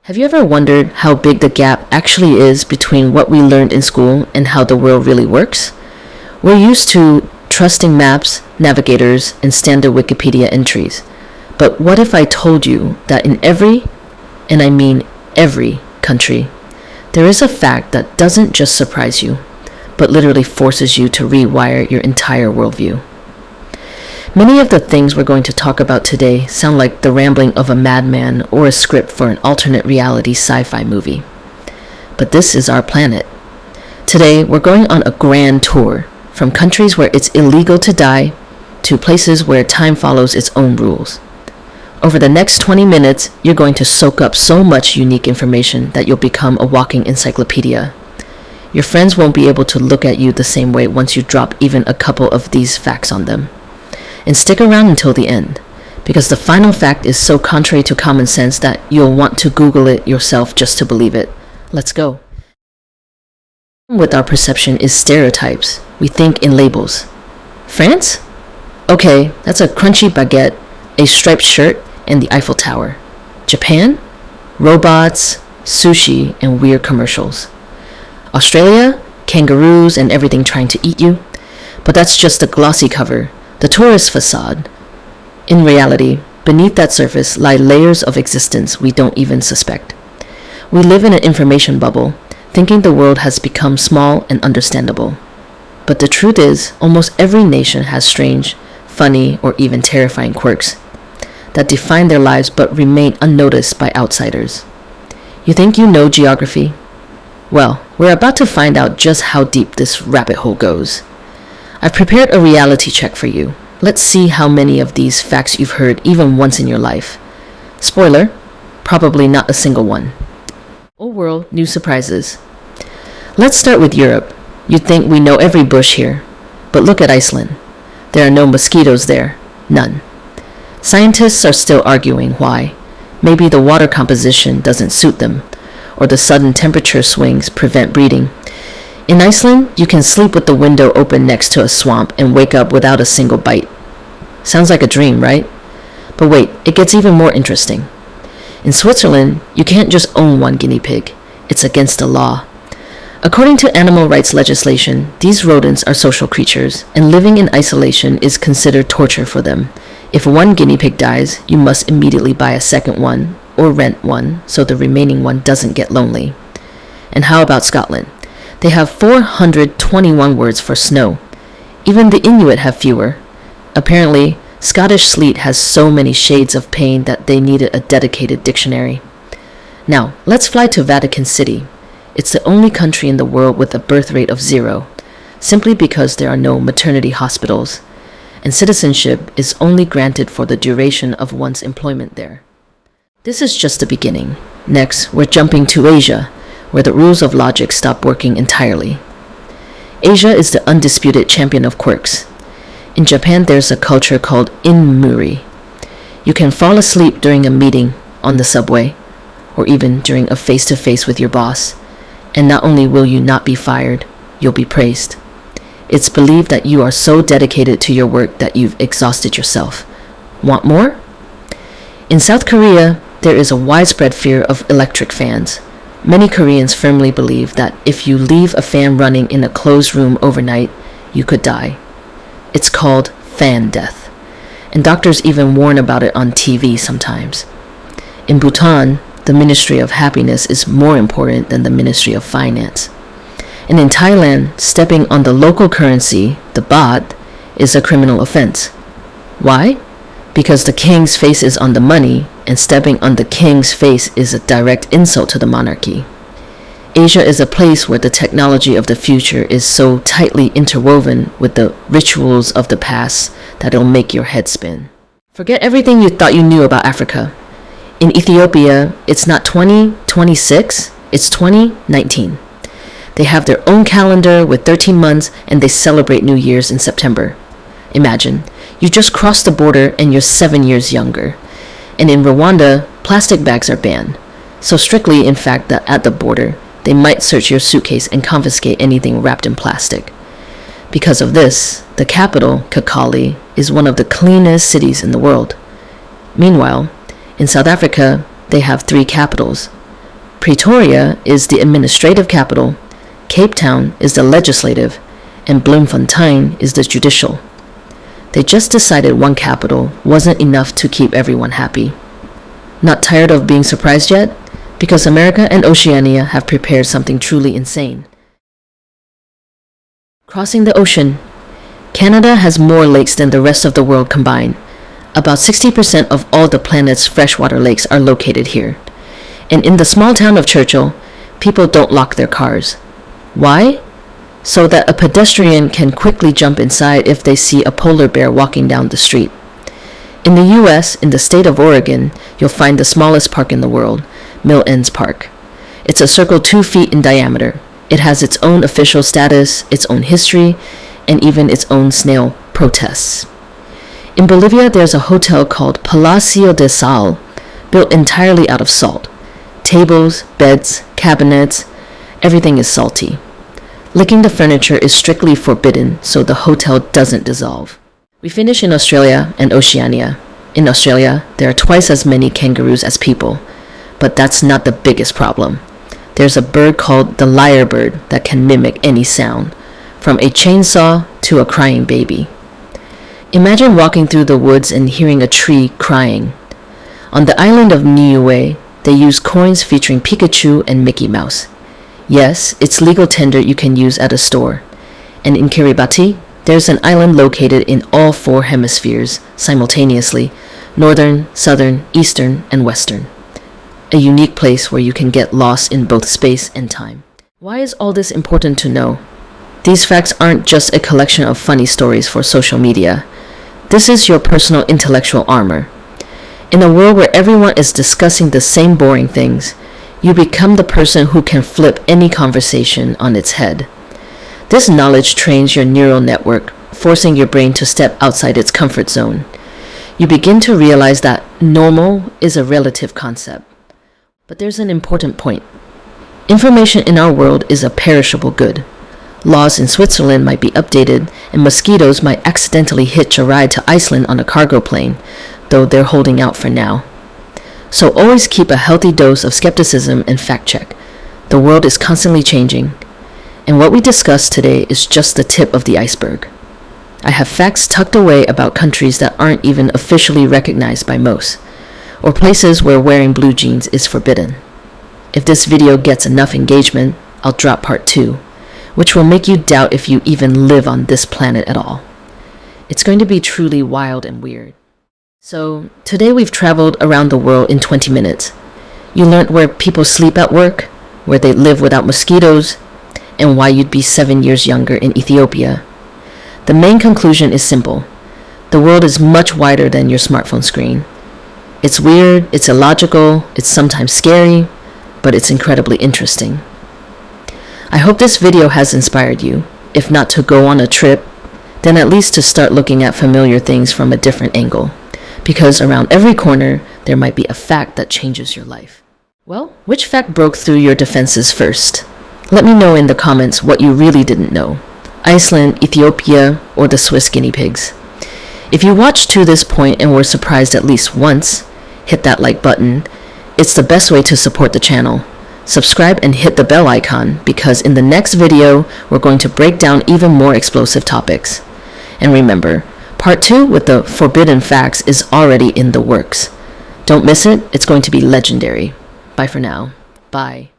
Have you ever wondered how big the gap actually is between what we learned in school and how the world really works? We're used to trusting maps, navigators, and standard Wikipedia entries. But what if I told you that in every, and I mean every, country, there is a fact that doesn't just surprise you, but literally forces you to rewire your entire worldview? Many of the things we're going to talk about today sound like the rambling of a madman or a script for an alternate reality sci-fi movie. But this is our planet. Today, we're going on a grand tour, from countries where it's illegal to die to places where time follows its own rules. Over the next 20 minutes, you're going to soak up so much unique information that you'll become a walking encyclopedia. Your friends won't be able to look at you the same way once you drop even a couple of these facts on them. And stick around until the end, because the final fact is so contrary to common sense that you'll want to Google it yourself just to believe it. Let's go. With our perception is stereotypes. We think in labels. France? Okay, that's a crunchy baguette, a striped shirt, and the Eiffel Tower. Japan? Robots, sushi, and weird commercials. Australia? Kangaroos and everything trying to eat you. But that's just the glossy cover, the tourist facade. In reality, beneath that surface lie layers of existence we don't even suspect. We live in an information bubble, thinking the world has become small and understandable. But the truth is, almost every nation has strange, funny, or even terrifying quirks that define their lives but remain unnoticed by outsiders. You think you know geography? Well, we're about to find out just how deep this rabbit hole goes. I've prepared a reality check for you. Let's see how many of these facts you've heard even once in your life. Spoiler, probably not a single one. Old world, new surprises. Let's start with Europe. You'd think we know every bush here. But look at Iceland. There are no mosquitoes there. None. Scientists are still arguing why. Maybe the water composition doesn't suit them, or the sudden temperature swings prevent breeding. In Iceland, you can sleep with the window open next to a swamp and wake up without a single bite. Sounds like a dream, right? But wait, it gets even more interesting. In Switzerland, you can't just own one guinea pig. It's against the law. According to animal rights legislation, these rodents are social creatures, and living in isolation is considered torture for them. If one guinea pig dies, you must immediately buy a second one, or rent one, so the remaining one doesn't get lonely. And how about Scotland? They have 421 words for snow. Even the Inuit have fewer. Apparently, Scottish sleet has so many shades of pain that they needed a dedicated dictionary. Now, let's fly to Vatican City. It's the only country in the world with a birth rate of 0, simply because there are no maternity hospitals, and citizenship is only granted for the duration of one's employment there. This is just the beginning. Next, we're jumping to Asia, where the rules of logic stop working entirely. Asia is the undisputed champion of quirks. In Japan, there's a culture called inmuri. You can fall asleep during a meeting on the subway, or even during a face-to-face with your boss, and not only will you not be fired, you'll be praised. It's believed that you are so dedicated to your work that you've exhausted yourself. Want more? In South Korea, there is a widespread fear of electric fans. Many Koreans firmly believe that if you leave a fan running in a closed room overnight, you could die. It's called fan death, and doctors even warn about it on TV sometimes. In Bhutan, the Ministry of Happiness is more important than the Ministry of Finance. And in Thailand, stepping on the local currency, the baht, is a criminal offense. Why? Because the king's face is on the money, and stepping on the king's face is a direct insult to the monarchy. Asia is a place where the technology of the future is so tightly interwoven with the rituals of the past that it'll make your head spin. Forget everything you thought you knew about Africa. In Ethiopia, it's not 2026, it's 2019. They have their own calendar with 13 months, and they celebrate New Year's in September. Imagine, you just crossed the border and you're 7 years younger. And in Rwanda, plastic bags are banned. So strictly, in fact, that at the border, they might search your suitcase and confiscate anything wrapped in plastic. Because of this, the capital, Kigali, is one of the cleanest cities in the world. Meanwhile, in South Africa, they have 3 capitals. Pretoria is the administrative capital, Cape Town is the legislative, and Bloemfontein is the judicial. They just decided one capital wasn't enough to keep everyone happy. Not tired of being surprised yet? Because America and Oceania have prepared something truly insane. Crossing the ocean. Canada has more lakes than the rest of the world combined. About 60% of all the planet's freshwater lakes are located here. And in the small town of Churchill, people don't lock their cars. Why? So that a pedestrian can quickly jump inside if they see a polar bear walking down the street. In the US, in the state of Oregon, you'll find the smallest park in the world, Mill Ends Park. It's a circle 2 feet in diameter. It has its own official status, its own history, and even its own snail protests. In Bolivia, there's a hotel called Palacio de Sal, built entirely out of salt. Tables, beds, cabinets, everything is salty. Licking the furniture is strictly forbidden, so the hotel doesn't dissolve. We finish in Australia and Oceania. In Australia, there are twice as many kangaroos as people, but that's not the biggest problem. There's a bird called the lyrebird that can mimic any sound, from a chainsaw to a crying baby. Imagine walking through the woods and hearing a tree crying. On the island of Niue, they use coins featuring Pikachu and Mickey Mouse. Yes, it's legal tender you can use at a store. And in Kiribati, there's an island located in all 4 hemispheres simultaneously, northern, southern, eastern, and western. A unique place where you can get lost in both space and time. Why is all this important to know? These facts aren't just a collection of funny stories for social media. This is your personal intellectual armor. In a world where everyone is discussing the same boring things, you become the person who can flip any conversation on its head. This knowledge trains your neural network, forcing your brain to step outside its comfort zone. You begin to realize that normal is a relative concept. But there's an important point. Information in our world is a perishable good. Laws in Switzerland might be updated, and mosquitoes might accidentally hitch a ride to Iceland on a cargo plane, though they're holding out for now. So always keep a healthy dose of skepticism and fact check. The world is constantly changing, and what we discussed today is just the tip of the iceberg. I have facts tucked away about countries that aren't even officially recognized by most, or places where wearing blue jeans is forbidden. If this video gets enough engagement, I'll drop part 2, which will make you doubt if you even live on this planet at all. It's going to be truly wild and weird. So, today we've traveled around the world in 20 minutes. You learned where people sleep at work, where they live without mosquitoes, and why you'd be 7 years younger in Ethiopia. The main conclusion is simple. The world is much wider than your smartphone screen. It's weird, it's illogical, it's sometimes scary, but it's incredibly interesting. I hope this video has inspired you, if not to go on a trip, then at least to start looking at familiar things from a different angle. Because around every corner, there might be a fact that changes your life. Well, which fact broke through your defenses first? Let me know in the comments what you really didn't know. Iceland, Ethiopia, or the Swiss guinea pigs. If you watched to this point and were surprised at least once, hit that like button. It's the best way to support the channel. Subscribe and hit the bell icon because in the next video, we're going to break down even more explosive topics. And remember, Part 2 with the forbidden facts is already in the works. Don't miss it, it's going to be legendary. Bye for now. Bye.